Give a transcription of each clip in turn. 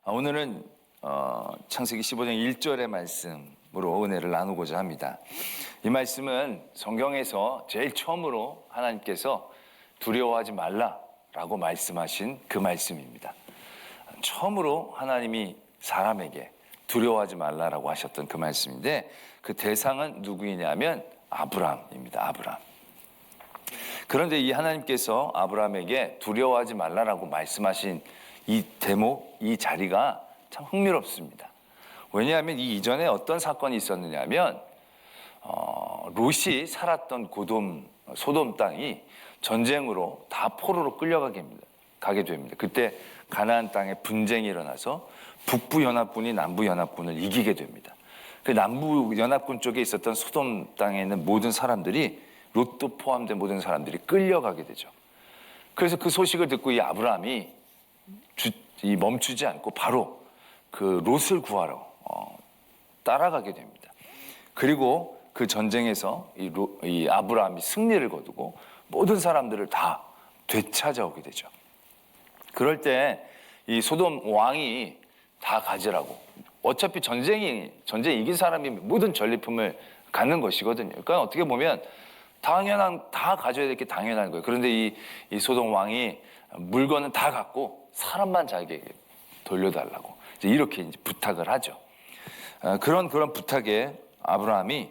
오늘은 창세기 15장 1절의 말씀으로 은혜를 나누고자 합니다. 이 말씀은 성경에서 제일 처음으로 하나님께서 두려워하지 말라라고 말씀하신 그 말씀입니다. 처음으로 하나님이 사람에게 두려워하지 말라라고 하셨던 그 말씀인데, 그 대상은 누구이냐면 아브라함입니다. 아브라함. 그런데 이 하나님께서 아브라함에게 두려워하지 말라라고 말씀하신 이 대목, 이 자리가 참 흥미롭습니다. 왜냐하면 이 이전에 어떤 사건이 있었느냐면 롯이 살았던 소돔 땅이 전쟁으로 다 포로로 가게 됩니다. 그때 가나안 땅에 분쟁이 일어나서 북부 연합군이 남부 연합군을 이기게 됩니다. 그 남부 연합군 쪽에 있었던 소돔 땅에 있는 모든 사람들이, 롯도 포함된 모든 사람들이 끌려가게 되죠. 그래서 그 소식을 듣고 이 아브라함이 멈추지 않고 바로 그 롯을 구하러 따라가게 됩니다. 그리고 그 전쟁에서 이 아브라함이 승리를 거두고 모든 사람들을 다 되찾아오게 되죠. 그럴 때 이 소돔 왕이 다 가지라고, 어차피 전쟁 이긴 사람이 모든 전리품을 갖는 것이거든요. 그러니까 어떻게 보면 다 가져야 될 게 당연한 거예요. 그런데 이 소돔 왕이 물건은 다 갖고 사람만 자기에게 돌려달라고 이렇게 이제 부탁을 하죠. 그런 부탁에 아브라함이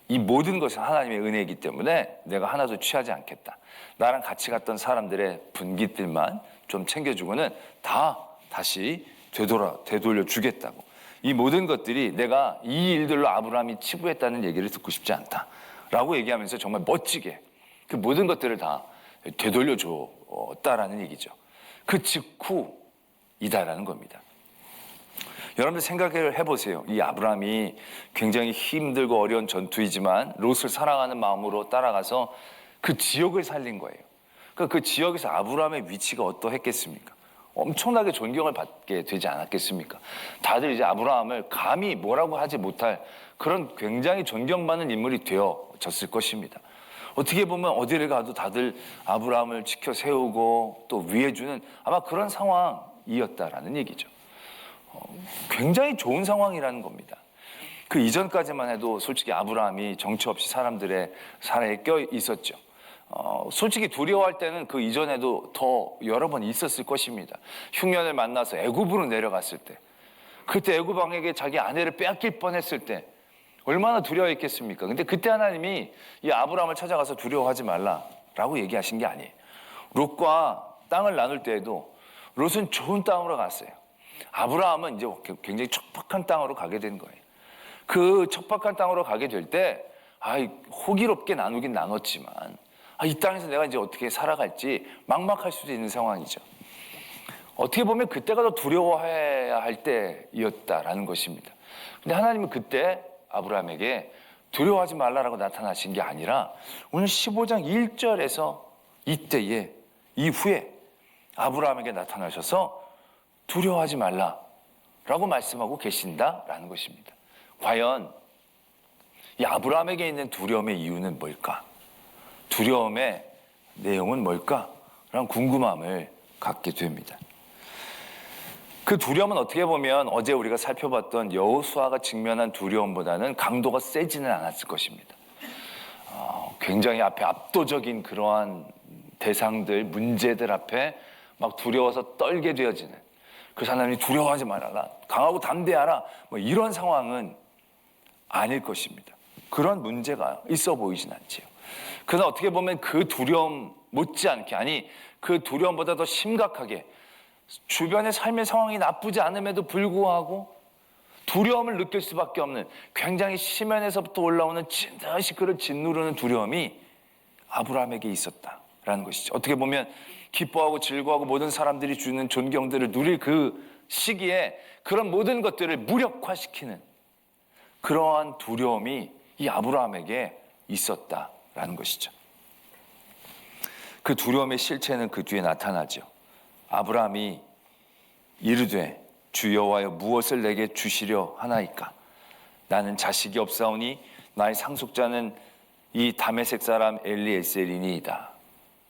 이 모든 것은 하나님의 은혜이기 때문에 내가 하나도 취하지 않겠다. 나랑 같이 갔던 사람들의 분깃들만 좀 챙겨주고는 다 다시 되돌려 주겠다고. 이 모든 것들이 내가 이 일들로 아브라함이 치부했다는 얘기를 듣고 싶지 않다라고 얘기하면서 정말 멋지게 그 모든 것들을 다 되돌려 줬다라는 얘기죠. 그 직후이다라는 겁니다. 여러분들 생각을 해보세요. 이 아브라함이 굉장히 힘들고 어려운 전투이지만 롯을 사랑하는 마음으로 따라가서 그 지역을 살린 거예요. 그러니까 그 지역에서 아브라함의 위치가 어떠했겠습니까? 엄청나게 존경을 받게 되지 않았겠습니까? 다들 이제 아브라함을 감히 뭐라고 하지 못할 그런 굉장히 존경받는 인물이 되어졌을 것입니다. 어떻게 보면 어디를 가도 다들 아브라함을 지켜 세우고 또 위해주는 아마 그런 상황이었다라는 얘기죠. 굉장히 좋은 상황이라는 겁니다. 그 이전까지만 해도 솔직히 아브라함이 정처 없이 사람들의 사례에 껴 있었죠. 솔직히 두려워할 때는 그 이전에도 더 여러 번 있었을 것입니다. 흉년을 만나서 애굽으로 내려갔을 때, 그때 애굽 왕에게 자기 아내를 빼앗길 뻔했을 때 얼마나 두려워했겠습니까? 근데 그때 하나님이 이 아브라함을 찾아가서 두려워하지 말라라고 얘기하신 게 아니에요. 롯과 땅을 나눌 때에도 롯은 좋은 땅으로 갔어요. 아브라함은 이제 굉장히 척박한 땅으로 가게 된 거예요. 그 척박한 땅으로 가게 될 때 호기롭게 나누긴 나눴지만 이 땅에서 내가 이제 어떻게 살아갈지 막막할 수도 있는 상황이죠. 어떻게 보면 그때가 더 두려워해야 할 때였다라는 것입니다. 근데 하나님은 그때 아브라함에게 두려워하지 말라라고 나타나신 게 아니라 오늘 15장 1절에서 이후에 아브라함에게 나타나셔서 두려워하지 말라라고 말씀하고 계신다라는 것입니다. 과연 이 아브라함에게 있는 두려움의 이유는 뭘까? 두려움의 내용은 뭘까? 라는 궁금함을 갖게 됩니다. 그 두려움은 어떻게 보면 어제 우리가 살펴봤던 여호수아가 직면한 두려움보다는 강도가 세지는 않았을 것입니다. 굉장히 앞에 압도적인 그러한 대상들, 문제들 앞에 막 두려워서 떨게 되어지는, 그래서 하나님이 두려워하지 말아라, 강하고 담대하라, 이런 상황은 아닐 것입니다. 그런 문제가 있어 보이진 않지요. 그러나 어떻게 보면 그 두려움 못지않게, 아니 그 두려움보다 더 심각하게 주변의 삶의 상황이 나쁘지 않음에도 불구하고 두려움을 느낄 수밖에 없는, 굉장히 심연에서부터 올라오는 진다시 그를 짓누르는 두려움이 아브라함에게 있었다라는 것이죠. 어떻게 보면 기뻐하고 즐거워하고 모든 사람들이 주는 존경들을 누릴 그 시기에 그런 모든 것들을 무력화시키는 그러한 두려움이 이 아브라함에게 있었다라는 것이죠. 그 두려움의 실체는 그 뒤에 나타나죠. 아브라함이 이르되 주 여호와여 무엇을 내게 주시려 하나이까? 나는 자식이 없사오니 나의 상속자는 이 다메섹 사람 엘리에셀이니이다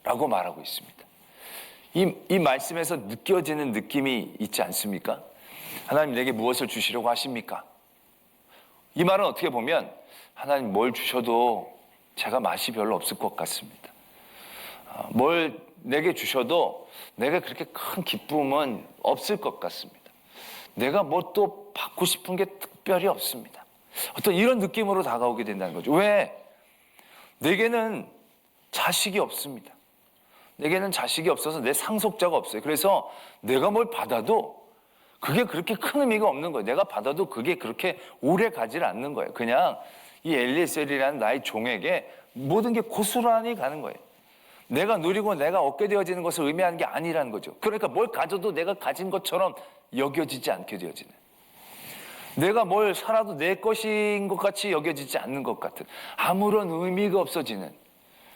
라고 말하고 있습니다. 이 말씀에서 느껴지는 느낌이 있지 않습니까? 하나님 내게 무엇을 주시려고 하십니까? 이 말은 어떻게 보면 하나님 뭘 주셔도 제가 맛이 별로 없을 것 같습니다. 뭘 내게 주셔도 내가 그렇게 큰 기쁨은 없을 것 같습니다. 내가 뭐 또 받고 싶은 게 특별히 없습니다. 어떤 이런 느낌으로 다가오게 된다는 거죠. 왜? 내게는 자식이 없습니다. 내게는 자식이 없어서 내 상속자가 없어요. 그래서 내가 뭘 받아도 그게 그렇게 큰 의미가 없는 거예요. 내가 받아도 그게 그렇게 오래 가지 않는 거예요. 그냥 이 엘리에셀이라는 나의 종에게 모든 게 고스란히 가는 거예요. 내가 누리고 내가 얻게 되어지는 것을 의미하는 게 아니라는 거죠. 그러니까 뭘 가져도 내가 가진 것처럼 여겨지지 않게 되어지는, 내가 뭘 살아도 내 것인 것 같이 여겨지지 않는 것 같은, 아무런 의미가 없어지는,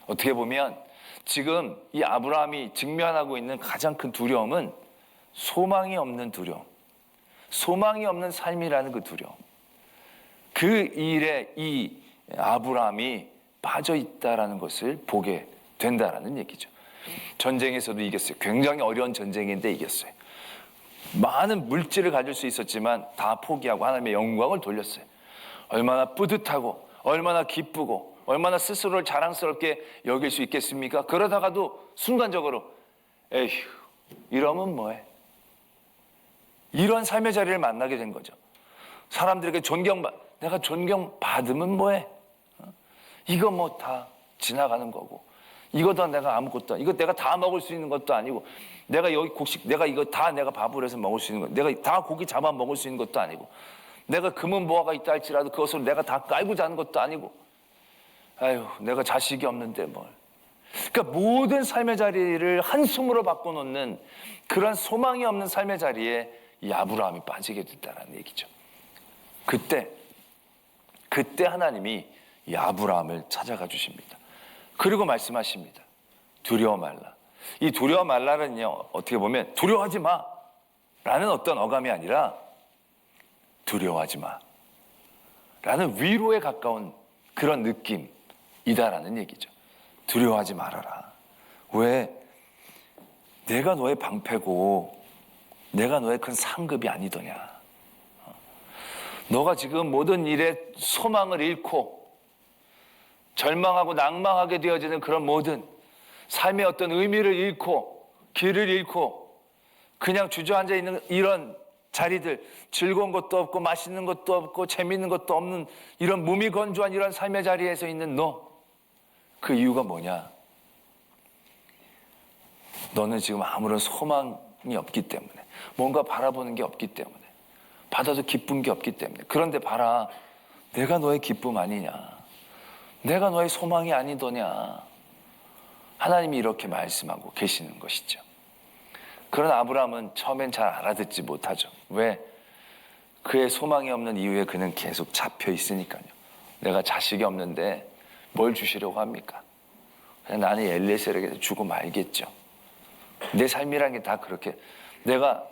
어떻게 보면 지금 이 아브라함이 직면하고 있는 가장 큰 두려움은 소망이 없는 두려움, 소망이 없는 삶이라는 그 두려움, 그 일에 이 아브라함이 빠져 있다라는 것을 보게 된다라는 얘기죠. 전쟁에서도 이겼어요. 굉장히 어려운 전쟁인데 이겼어요. 많은 물질을 가질 수 있었지만 다 포기하고 하나님의 영광을 돌렸어요. 얼마나 뿌듯하고 얼마나 기쁘고 얼마나 스스로를 자랑스럽게 여길 수 있겠습니까? 그러다가도 순간적으로 에휴, 이러면 뭐해? 이런 삶의 자리를 만나게 된 거죠. 사람들에게 내가 존경받으면 뭐해? 이거 뭐 다 지나가는 거고, 이거도 내가 아무것도, 이거 내가 다 먹을 수 있는 것도 아니고, 내가 여기 곡식, 내가 이거 다 내가 밥을 해서 먹을 수 있는 거, 내가 다 고기 잡아 먹을 수 있는 것도 아니고, 내가 금은 보화가 있다 할지라도 그것을 내가 다 깔고 자는 것도 아니고, 아유, 내가 자식이 없는데 뭘. 그러니까 모든 삶의 자리를 한숨으로 바꿔놓는 그런 소망이 없는 삶의 자리에 이 아브라함이 빠지게 됐다는 얘기죠. 그때 하나님이 이 아브라함을 찾아가 주십니다. 그리고 말씀하십니다. 두려워 말라. 이 두려워 말라는요, 어떻게 보면 두려워하지 마 라는 어떤 어감이 아니라 두려워하지 마 라는 위로에 가까운 그런 느낌이다라는 얘기죠. 두려워하지 말아라. 왜? 내가 너의 방패고 내가 너의 큰 상급이 아니더냐. 너가 지금 모든 일에 소망을 잃고 절망하고 낭망하게 되어지는 그런 모든 삶의 어떤 의미를 잃고 길을 잃고 그냥 주저앉아 있는 이런 자리들, 즐거운 것도 없고 맛있는 것도 없고 재미있는 것도 없는 이런 무미건조한 이런 삶의 자리에서 있는 너, 그 이유가 뭐냐? 너는 지금 아무런 소망이 없기 때문에, 뭔가 바라보는 게 없기 때문에, 받아도 기쁜 게 없기 때문에. 그런데 봐라, 내가 너의 기쁨 아니냐, 내가 너의 소망이 아니더냐. 하나님이 이렇게 말씀하고 계시는 것이죠. 그런 아브라함은 처음엔 잘 알아듣지 못하죠. 왜? 그의 소망이 없는 이유에 그는 계속 잡혀 있으니까요. 내가 자식이 없는데 뭘 주시려고 합니까? 그냥 나는 엘리에셀에게 주고 말겠죠. 내 삶이란 게 다 그렇게, 내가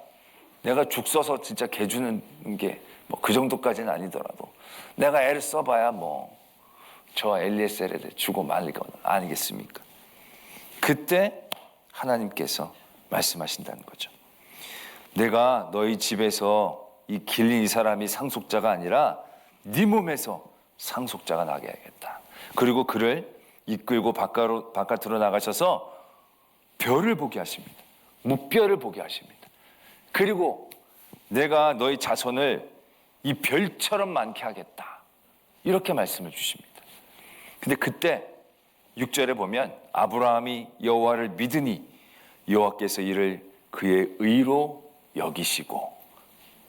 죽 써서 진짜 개 주는 게 뭐 그 정도까지는 아니더라도 내가 애를 써봐야 뭐 저 엘리에셀에 주고 말릴 건 아니겠습니까? 그때 하나님께서 말씀하신다는 거죠. 내가 너희 집에서 이 길린 이 사람이 상속자가 아니라 네 몸에서 상속자가 나게 하겠다. 그리고 그를 이끌고 바깥으로 나가셔서 별을 보게 하십니다. 무별을 보게 하십니다. 그리고 내가 너희 자손을 이 별처럼 많게 하겠다. 이렇게 말씀을 주십니다. 근데 그때 6절에 보면 아브라함이 여호와를 믿으니 여호와께서 이를 그의 의로 여기시고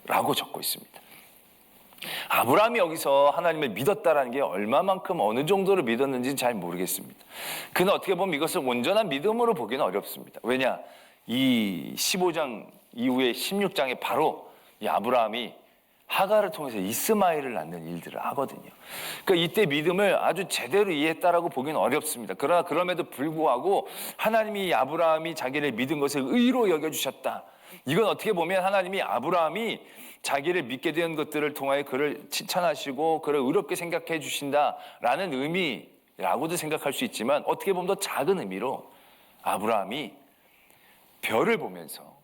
라고 적고 있습니다. 아브라함이 여기서 하나님을 믿었다라는 게 얼마만큼 어느 정도로 믿었는지는 잘 모르겠습니다. 그는 어떻게 보면 이것을 온전한 믿음으로 보기는 어렵습니다. 왜냐? 이 15장 이후에 16장에 바로 이 아브라함이 하갈을 통해서 이스마엘을 낳는 일들을 하거든요. 그러니까 이때 믿음을 아주 제대로 이해했다라고 보기는 어렵습니다. 그러나 그럼에도 불구하고 하나님이 아브라함이 자기를 믿은 것을 의로 여겨주셨다. 이건 어떻게 보면 하나님이 아브라함이 자기를 믿게 된 것들을 통하여 그를 칭찬하시고 그를 의롭게 생각해 주신다라는 의미라고도 생각할 수 있지만, 어떻게 보면 더 작은 의미로 아브라함이 별을 보면서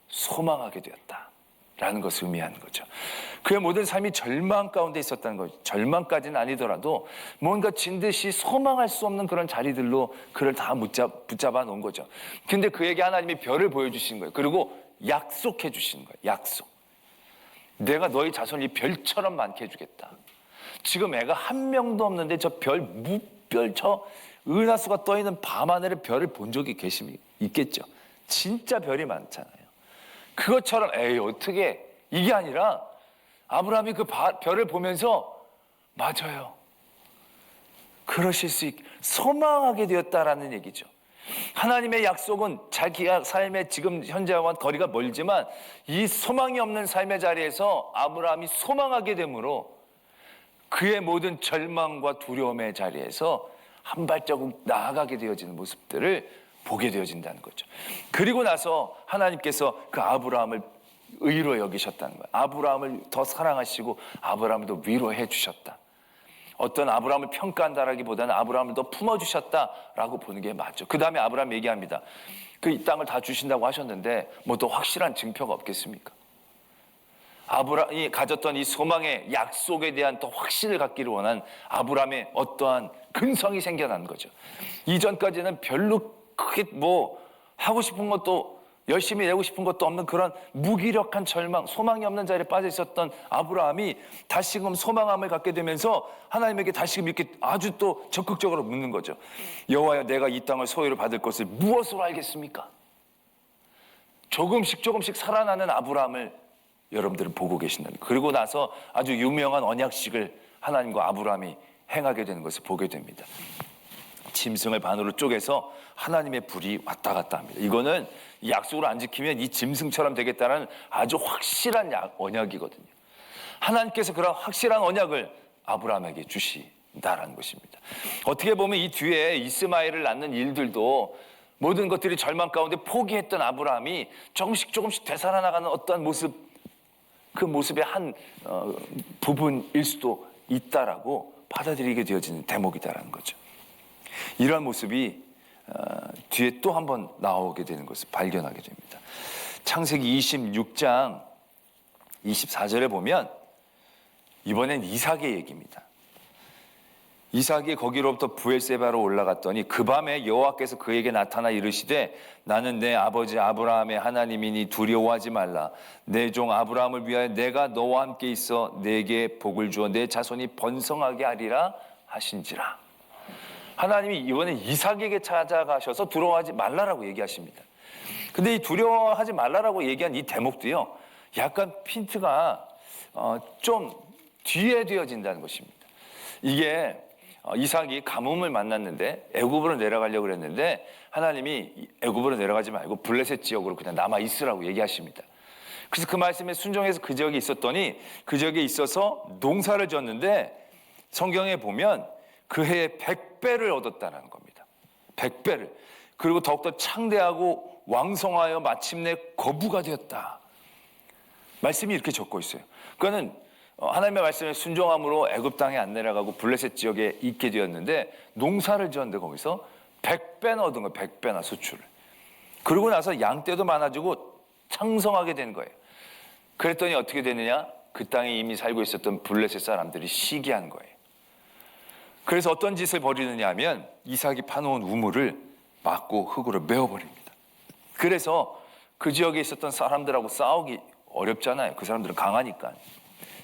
소망하게 되었다라는 것을 의미하는 거죠. 그의 모든 삶이 절망 가운데 있었다는 거죠. 절망까지는 아니더라도 뭔가 진듯이 소망할 수 없는 그런 자리들로 그를 다 붙잡아 놓은 거죠. 근데 그에게 하나님이 별을 보여주신 거예요. 그리고 약속해 주신 거예요. 약속. 내가 너희 자손이 별처럼 많게 해주겠다. 지금 애가 한 명도 없는데 저 별, 무별, 저 은하수가 떠있는 밤하늘의 별을 본 적이 있겠죠. 진짜 별이 많잖아요. 그것처럼 에이 어떻게, 이게 아니라 아브라함이 그 별을 보면서 맞아요, 그러실 수 있게 소망하게 되었다라는 얘기죠. 하나님의 약속은 자기 삶의 지금 현재와 거리가 멀지만 이 소망이 없는 삶의 자리에서 아브라함이 소망하게 되므로 그의 모든 절망과 두려움의 자리에서 한 발자국 나아가게 되어지는 모습들을 보게 되어진다는 거죠. 그리고 나서 하나님께서 그 아브라함을 의로 여기셨다는 거예요. 아브라함을 더 사랑하시고 아브라함을 더 위로해 주셨다. 어떤 아브라함을 평가한다라기보다는 아브라함을 더 품어주셨다라고 보는 게 맞죠. 그 다음에 아브라함 얘기합니다. 그 이 땅을 다 주신다고 하셨는데 뭐 더 확실한 증표가 없겠습니까? 아브라함이 가졌던 이 소망의 약속에 대한 더 확신을 갖기를 원한 아브라함의 어떠한 근성이 생겨난 거죠. 이전까지는 별로 크게 뭐 하고 싶은 것도 열심히 내고 싶은 것도 없는 그런 무기력한 절망, 소망이 없는 자리에 빠져 있었던 아브라함이 다시금 소망함을 갖게 되면서 하나님에게 다시금 이렇게 아주 또 적극적으로 묻는 거죠. 여호와여, 내가 이 땅을 소유로 받을 것을 무엇으로 알겠습니까? 조금씩 살아나는 아브라함을 여러분들은 보고 계신다는 거예요. 그리고 나서 아주 유명한 언약식을 하나님과 아브라함이 행하게 되는 것을 보게 됩니다. 짐승을 반으로 쪼개서 하나님의 불이 왔다 갔다 합니다. 이거는 약속을 안 지키면 이 짐승처럼 되겠다는 아주 확실한 언약이거든요. 하나님께서 그런 확실한 언약을 아브라함에게 주신다라는 것입니다. 어떻게 보면 이 뒤에 이스마엘을 낳는 일들도 모든 것들이 절망 가운데 포기했던 아브라함이 조금씩 되살아나가는 어떠한 모습, 그 모습의 한 부분일 수도 있다라고 받아들이게 되어지는 대목이다라는 거죠. 이러한 모습이 뒤에 또 한 번 나오게 되는 것을 발견하게 됩니다. 창세기 26장 24절에 보면 이번엔 이삭의 얘기입니다. 이삭이 거기로부터 브엘세바로 올라갔더니 그 밤에 여호와께서 그에게 나타나 이르시되 나는 내 아버지 아브라함의 하나님이니 두려워하지 말라. 내 종 아브라함을 위하여 내가 너와 함께 있어 내게 복을 주어 내 자손이 번성하게 하리라 하신지라. 하나님이 이번에 이삭에게 찾아가셔서 두려워하지 말라라고 얘기하십니다. 근데 이 두려워하지 말라라고 얘기한 이 대목도요, 약간 핀트가 좀 뒤에 되어진다는 것입니다. 이게 이삭이 가뭄을 만났는데 애굽으로 내려가려고 그랬는데 하나님이 애굽으로 내려가지 말고 블레셋 지역으로 그냥 남아 있으라고 얘기하십니다. 그래서 그 말씀에 순종해서 그 지역에 있었더니 그 지역에 있어서 농사를 지었는데 성경에 보면 그 해에 100배를 얻었다는 겁니다. 100배를. 그리고 더욱더 창대하고 왕성하여 마침내 거부가 되었다. 말씀이 이렇게 적고 있어요. 그거는 하나님의 말씀에 순종함으로 애굽 땅에 안 내려가고 블레셋 지역에 있게 되었는데 농사를 지었는데 거기서 100배나 얻은 거예요. 100배나 수출을. 그러고 나서 양떼도 많아지고 창성하게 된 거예요. 그랬더니 어떻게 되느냐? 그 땅에 이미 살고 있었던 블레셋 사람들이 시기한 거예요. 그래서 어떤 짓을 벌이느냐 하면 이삭이 파놓은 우물을 막고 흙으로 메워버립니다. 그래서 그 지역에 있었던 사람들하고 싸우기 어렵잖아요. 그 사람들은 강하니까.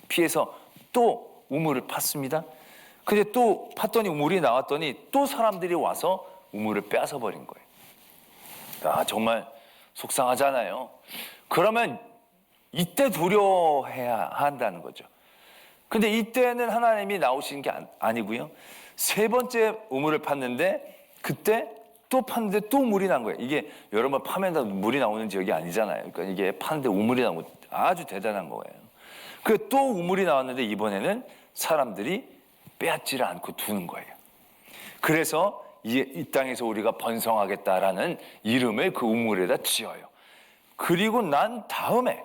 피해서 또 우물을 팠습니다. 근데 또 팠더니 우물이 나왔더니 또 사람들이 와서 우물을 뺏어버린 거예요. 아, 정말 속상하잖아요. 그러면 이때 두려워해야 한다는 거죠. 근데 이때는 하나님이 나오신 게 아니고요. 세 번째 우물을 팠는데 그때 또 팠는데 또 물이 난 거예요. 이게 여러 번 파면 물이 나오는 지역이 아니잖아요. 그러니까 이게 파는데 우물이 나온 거 아주 대단한 거예요. 그 또 우물이 나왔는데 이번에는 사람들이 빼앗지를 않고 두는 거예요. 그래서 이 땅에서 우리가 번성하겠다라는 이름을 그 우물에다 지어요. 그리고 난 다음에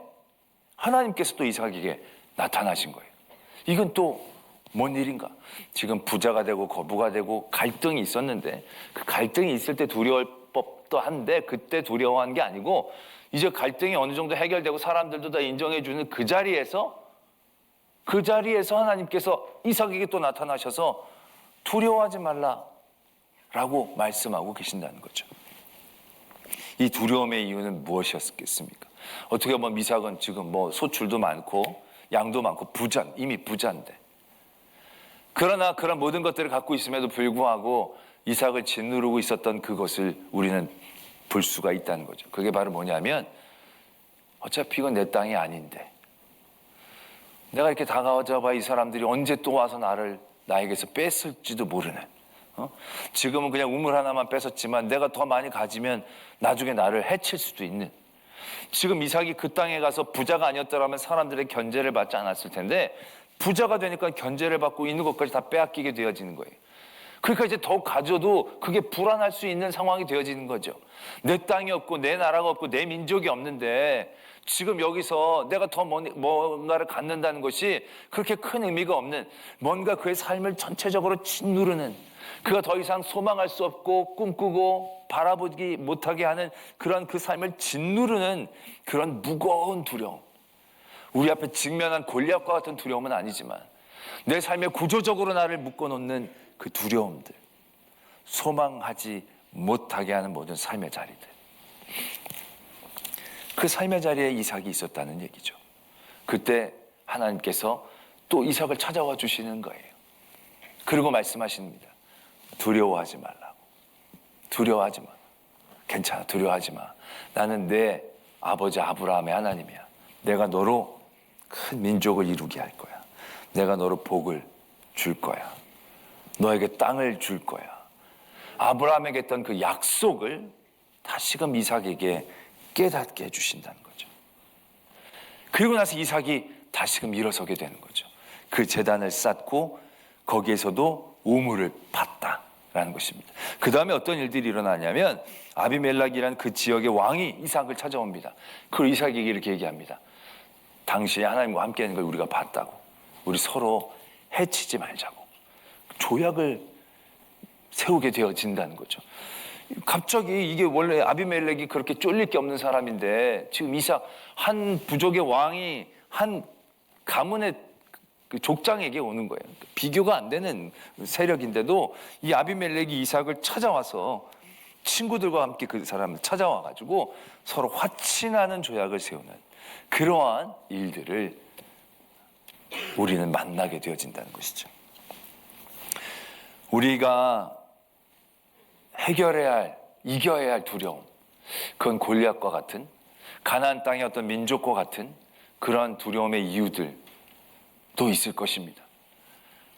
하나님께서 또 이삭에게 나타나신 거예요. 이건 또 뭔 일인가? 지금 부자가 되고 거부가 되고 갈등이 있었는데 그 갈등이 있을 때 두려울 법도 한데 그때 두려워한 게 아니고 이제 갈등이 어느 정도 해결되고 사람들도 다 인정해주는 그 자리에서 하나님께서 이삭에게 또 나타나셔서 두려워하지 말라라고 말씀하고 계신다는 거죠. 이 두려움의 이유는 무엇이었겠습니까? 어떻게 보면 이삭은 지금 뭐 소출도 많고 양도 많고 이미 부자인데, 그러나 그런 모든 것들을 갖고 있음에도 불구하고 이삭을 짓누르고 있었던 그것을 우리는 볼 수가 있다는 거죠. 그게 바로 뭐냐면, 어차피 이건 내 땅이 아닌데 내가 이렇게 다가와봐 이 사람들이 언제 또 와서 나에게서 뺐을지도 모르는, 지금은 그냥 우물 하나만 뺏었지만 내가 더 많이 가지면 나중에 나를 해칠 수도 있는, 지금 이삭이 그 땅에 가서 부자가 아니었더라면 사람들의 견제를 받지 않았을 텐데 부자가 되니까 견제를 받고 있는 것까지 다 빼앗기게 되어지는 거예요. 그러니까 이제 더 가져도 그게 불안할 수 있는 상황이 되어지는 거죠. 내 땅이 없고 내 나라가 없고 내 민족이 없는데 지금 여기서 내가 더 뭔가를 갖는다는 것이 그렇게 큰 의미가 없는, 뭔가 그의 삶을 전체적으로 짓누르는, 그가 더 이상 소망할 수 없고 꿈꾸고 바라보지 못하게 하는 그런 그 삶을 짓누르는 그런 무거운 두려움, 우리 앞에 직면한 골리앗과 같은 두려움은 아니지만 내 삶에 구조적으로 나를 묶어놓는 그 두려움들, 소망하지 못하게 하는 모든 삶의 자리들, 그 삶의 자리에 이삭이 있었다는 얘기죠. 그때 하나님께서 또 이삭을 찾아와 주시는 거예요. 그리고 말씀하십니다. 두려워하지 말라고. 두려워하지 마. 괜찮아, 두려워하지 마. 나는 내 아버지 아브라함의 하나님이야. 내가 너로 큰 민족을 이루게 할 거야. 내가 너로 복을 줄 거야. 너에게 땅을 줄 거야. 아브라함에게 했던 그 약속을 다시금 이삭에게 깨닫게 해주신다는 거죠. 그리고 나서 이삭이 다시금 일어서게 되는 거죠. 그 제단을 쌓고 거기에서도 우물을 팠다라는 것입니다. 그 다음에 어떤 일들이 일어나냐면 아비멜렉이라는 그 지역의 왕이 이삭을 찾아옵니다. 그리고 이삭에게 이렇게 얘기합니다. 당신이 하나님과 함께하는 걸 우리가 봤다고. 우리 서로 해치지 말자고. 조약을 세우게 되어진다는 거죠. 갑자기 이게 원래 아비멜렉이 그렇게 쫄릴 게 없는 사람인데 지금 이삭, 한 부족의 왕이 한 가문의 그 족장에게 오는 거예요. 비교가 안 되는 세력인데도 이 아비멜렉이 이삭을 찾아와서 친구들과 함께 그 사람을 찾아와 가지고 서로 화친하는 조약을 세우는 그러한 일들을 우리는 만나게 되어진다는 것이죠. 우리가 해결해야 할, 이겨야 할 두려움, 그건 골리앗과 같은, 가나안 땅의 어떤 민족과 같은 그러한 두려움의 이유들도 있을 것입니다.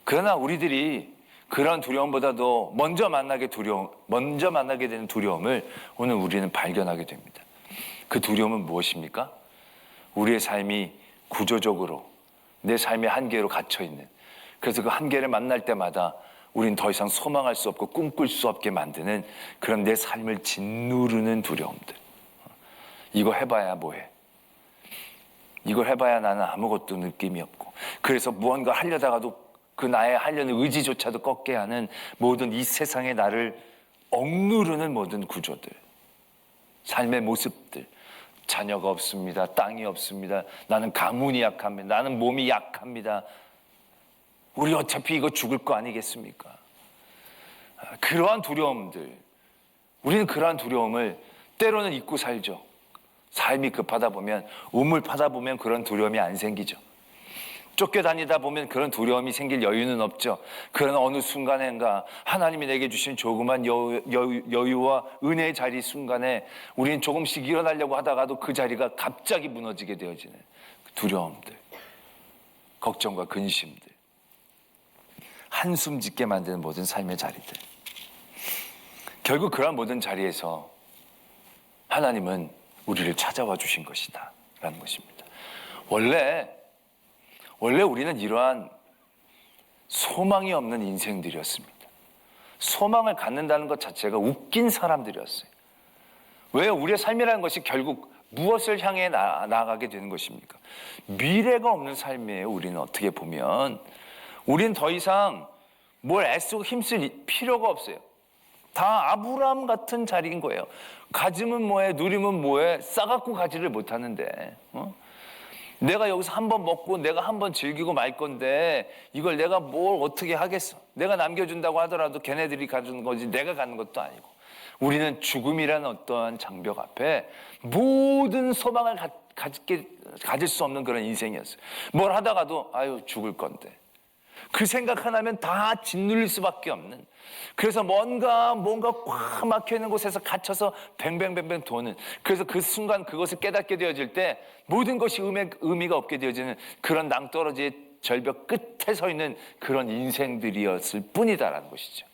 그러나 우리들이 그런 두려움보다도 먼저 만나게 되는 두려움을 오늘 우리는 발견하게 됩니다. 그 두려움은 무엇입니까? 우리의 삶이 구조적으로 내 삶의 한계로 갇혀 있는, 그래서 그 한계를 만날 때마다 우린 더 이상 소망할 수 없고 꿈꿀 수 없게 만드는 그런 내 삶을 짓누르는 두려움들. 이거 해봐야 뭐해? 이걸 해봐야 나는 아무것도 느낌이 없고, 그래서 무언가 하려다가도 그 나의 하려는 의지조차도 꺾게 하는 모든 이 세상에 나를 억누르는 모든 구조들, 삶의 모습들. 자녀가 없습니다. 땅이 없습니다. 나는 가문이 약합니다. 나는 몸이 약합니다. 우리 어차피 이거 죽을 거 아니겠습니까? 그러한 두려움들, 우리는 그러한 두려움을 때로는 잊고 살죠. 삶이 급하다 보면, 우물 파다 보면 그런 두려움이 안 생기죠. 쫓겨다니다 보면 그런 두려움이 생길 여유는 없죠. 그러나 어느 순간인가 하나님이 내게 주신 조그만 여유와 은혜의 자리 순간에 우리는 조금씩 일어나려고 하다가도 그 자리가 갑자기 무너지게 되어지는 두려움들, 걱정과 근심들, 한숨 짓게 만드는 모든 삶의 자리들. 결국 그런 모든 자리에서 하나님은 우리를 찾아와 주신 것이다 라는 것입니다. 원래 우리는 이러한 소망이 없는 인생들이었습니다. 소망을 갖는다는 것 자체가 웃긴 사람들이었어요. 왜? 우리의 삶이라는 것이 결국 무엇을 향해 나아가게 되는 것입니까? 미래가 없는 삶이에요. 우리는 어떻게 보면 우리는 더 이상 뭘 애쓰고 힘쓸 필요가 없어요. 다 아브라함 같은 자리인 거예요. 가지면 뭐해, 누리면 뭐해, 싸갖고 가지를 못하는데, 내가 여기서 한번 먹고 내가 한번 즐기고 말 건데 이걸 내가 뭘 어떻게 하겠어. 내가 남겨준다고 하더라도 걔네들이 가지는 거지 내가 가는 것도 아니고. 우리는 죽음이라는 어떠한 장벽 앞에 모든 소망을 가질 수 없는 그런 인생이었어요. 뭘 하다가도 아유 죽을 건데, 그 생각 하나면 다 짓눌릴 수밖에 없는, 그래서 뭔가 꽉 막혀있는 곳에서 갇혀서 뱅뱅뱅뱅 도는, 그래서 그 순간 그것을 깨닫게 되어질 때 모든 것이 의미가 없게 되어지는 그런 낭떠러지의 절벽 끝에 서 있는 그런 인생들이었을 뿐이다라는 것이죠.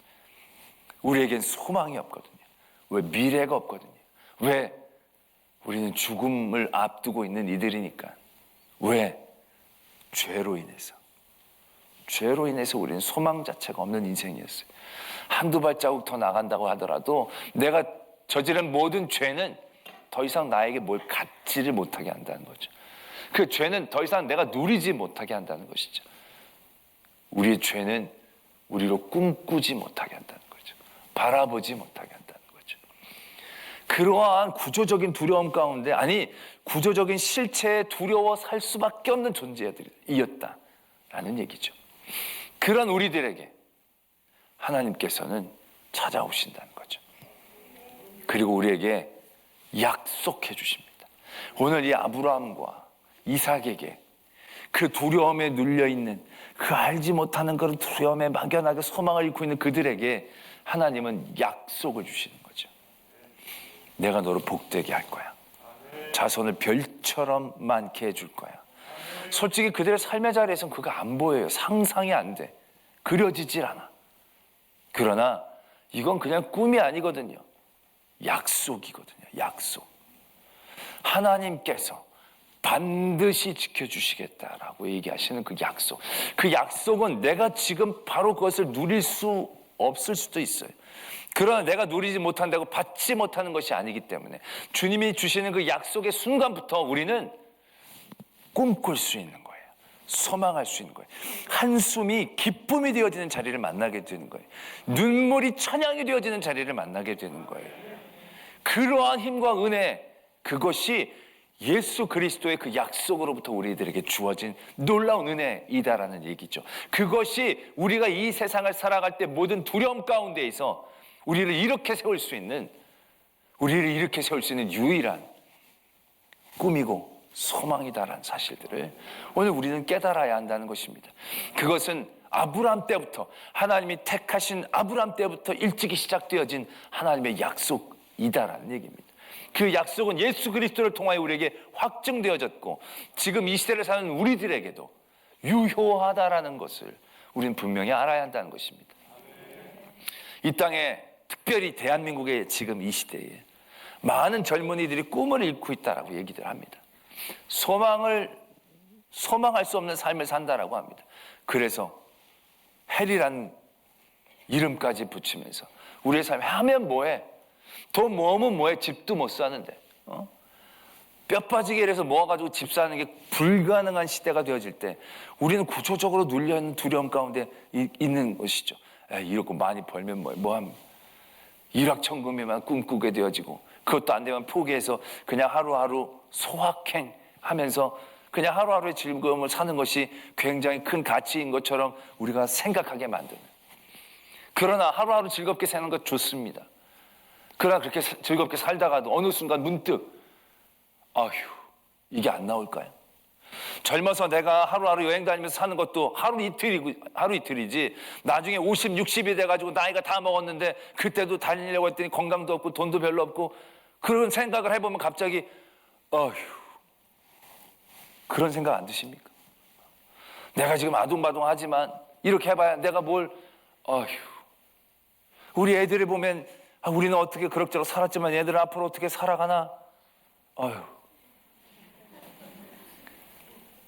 우리에겐 소망이 없거든요. 왜? 미래가 없거든요. 왜? 우리는 죽음을 앞두고 있는 이들이니까. 왜? 죄로 인해서. 죄로 인해서 우리는 소망 자체가 없는 인생이었어요. 한두 발자국 더 나간다고 하더라도 내가 저지른 모든 죄는 더 이상 나에게 뭘 갖지를 못하게 한다는 거죠. 그 죄는 더 이상 내가 누리지 못하게 한다는 것이죠. 우리의 죄는 우리로 꿈꾸지 못하게 한다는 거죠. 바라보지 못하게 한다는 거죠. 그러한 구조적인 두려움 가운데, 아니 구조적인 실체에 두려워 살 수밖에 없는 존재들이었다라는 얘기죠. 그런 우리들에게 하나님께서는 찾아오신다는 거죠. 그리고 우리에게 약속해 주십니다. 오늘 이 아브라함과 이삭에게 그 두려움에 눌려있는, 그 알지 못하는 그런 두려움에 막연하게 소망을 잃고 있는 그들에게 하나님은 약속을 주시는 거죠. 내가 너를 복되게 할 거야. 자손을 별처럼 많게 해줄 거야. 솔직히 그들의 삶의 자리에서는 그거 안 보여요. 상상이 안 돼. 그려지질 않아. 그러나 이건 그냥 꿈이 아니거든요. 약속이거든요. 약속. 하나님께서 반드시 지켜주시겠다라고 얘기하시는 그 약속. 그 약속은 내가 지금 바로 그것을 누릴 수 없을 수도 있어요. 그러나 내가 누리지 못한다고 받지 못하는 것이 아니기 때문에 주님이 주시는 그 약속의 순간부터 우리는 꿈꿀 수 있는 거예요. 소망할 수 있는 거예요. 한숨이 기쁨이 되어지는 자리를 만나게 되는 거예요. 눈물이 찬양이 되어지는 자리를 만나게 되는 거예요. 그러한 힘과 은혜, 그것이 예수 그리스도의 그 약속으로부터 우리들에게 주어진 놀라운 은혜이다라는 얘기죠. 그것이 우리가 이 세상을 살아갈 때 모든 두려움 가운데에서 우리를 일으켜 세울 수 있는 유일한 꿈이고 소망이다라는 사실들을 오늘 우리는 깨달아야 한다는 것입니다. 그것은 아브라함 때부터, 하나님이 택하신 아브라함 때부터 일찍이 시작되어진 하나님의 약속이다라는 얘기입니다. 그 약속은 예수 그리스도를 통하여 우리에게 확증되어졌고 지금 이 시대를 사는 우리들에게도 유효하다라는 것을 우리는 분명히 알아야 한다는 것입니다. 이 땅에, 특별히 대한민국의 지금 이 시대에 많은 젊은이들이 꿈을 잃고 있다라고 얘기들 합니다. 소망할 수 없는 삶을 산다라고 합니다. 그래서 헬이란 이름까지 붙이면서 우리의 삶에 하면 뭐해? 돈 모으면 뭐해? 집도 못 사는데, 뼈 빠지게 이래서 모아가지고 집 사는 게 불가능한 시대가 되어질 때 우리는 구조적으로 눌려있는 두려움 가운데 있는 것이죠. 이렇게 많이 벌면 뭐함? 일확천금에만 꿈꾸게 되어지고, 그것도 안 되면 포기해서 그냥 하루하루 소확행 하면서 그냥 하루하루의 즐거움을 사는 것이 굉장히 큰 가치인 것처럼 우리가 생각하게 만드는. 그러나 하루하루 즐겁게 사는 것 좋습니다. 그러나 그렇게 즐겁게 살다가도 어느 순간 문득 아휴, 이게 안 나올까요? 젊어서 내가 하루하루 여행 다니면서 사는 것도 하루 이틀이지 나중에 50, 60이 돼가지고 나이가 다 먹었는데 그때도 다니려고 했더니 건강도 없고 돈도 별로 없고, 그런 생각을 해보면 갑자기 어휴, 그런 생각 안 드십니까? 내가 지금 아둥바둥하지만 이렇게 해봐야 내가 뭘, 어휴, 우리 애들을 보면 우리는 어떻게 그럭저럭 살았지만 얘들은 앞으로 어떻게 살아가나? 어휴,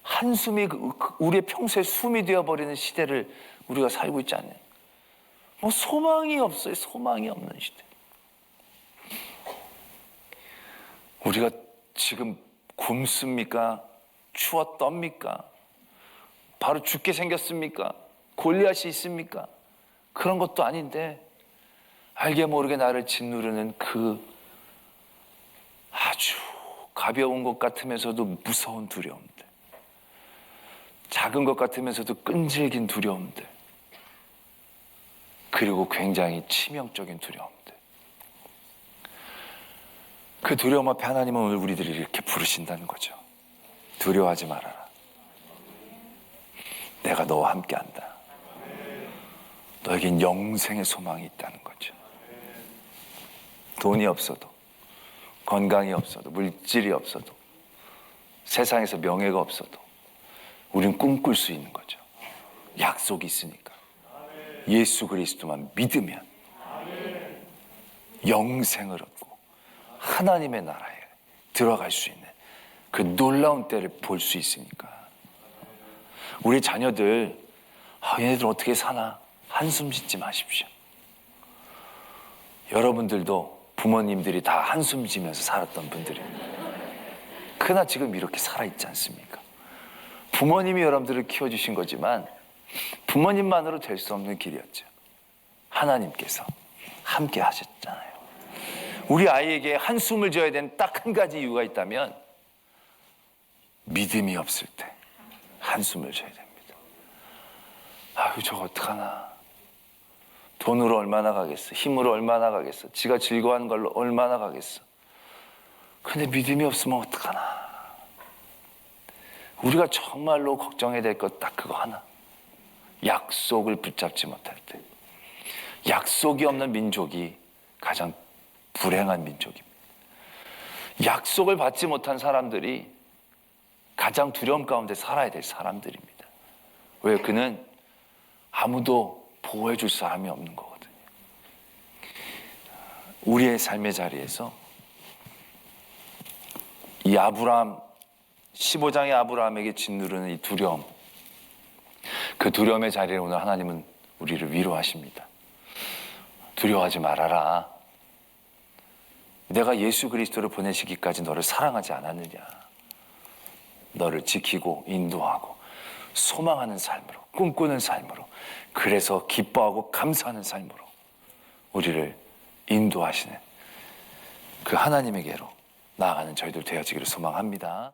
한숨이 우리의 평소에 숨이 되어버리는 시대를 우리가 살고 있지 않나요? 뭐 소망이 없어요. 소망이 없는 시대. 우리가 지금 굶습니까? 추워 떱니까? 바로 죽게 생겼습니까? 골리앗이 있습니까? 그런 것도 아닌데 알게 모르게 나를 짓누르는 그 아주 가벼운 것 같으면서도 무서운 두려움들, 작은 것 같으면서도 끈질긴 두려움들, 그리고 굉장히 치명적인 두려움들. 그 두려움 앞에 하나님은 오늘 우리들을 이렇게 부르신다는 거죠. 두려워하지 말아라. 내가 너와 함께한다. 너에겐 영생의 소망이 있다는 거죠. 돈이 없어도, 건강이 없어도, 물질이 없어도, 세상에서 명예가 없어도 우린 꿈꿀 수 있는 거죠. 약속이 있으니까. 예수 그리스도만 믿으면 영생을 얻고 하나님의 나라에 들어갈 수 있는 그 놀라운 때를 볼 수 있으니까. 우리 자녀들, 얘네들 어떻게 사나 한숨 짓지 마십시오. 여러분들도 부모님들이 다 한숨 지면서 살았던 분들입니다. 그러나 지금 이렇게 살아있지 않습니까? 부모님이 여러분들을 키워주신 거지만 부모님만으로 될 수 없는 길이었죠. 하나님께서 함께 하셨잖아요. 우리 아이에게 한숨을 져야 되는 딱 한 가지 이유가 있다면 믿음이 없을 때 한숨을 져야 됩니다. 아유, 저거 어떡하나. 돈으로 얼마나 가겠어. 힘으로 얼마나 가겠어. 지가 즐거워하는 걸로 얼마나 가겠어. 근데 믿음이 없으면 어떡하나. 우리가 정말로 걱정해야 될 것 딱 그거 하나. 약속을 붙잡지 못할 때. 약속이 없는 민족이 가장 불행한 민족입니다. 약속을 받지 못한 사람들이 가장 두려움 가운데 살아야 될 사람들입니다. 왜? 그는 아무도 보호해 줄 사람이 없는 거거든요. 우리의 삶의 자리에서 이 아브라함, 15장의 아브라함에게 짓누르는 이 두려움, 그 두려움의 자리에 오늘 하나님은 우리를 위로하십니다. 두려워하지 말아라. 내가 예수 그리스도를 보내시기까지 너를 사랑하지 않았느냐. 너를 지키고 인도하고 소망하는 삶으로, 꿈꾸는 삶으로, 그래서 기뻐하고 감사하는 삶으로 우리를 인도하시는 그 하나님에게로 나아가는 저희들 되어지기를 소망합니다.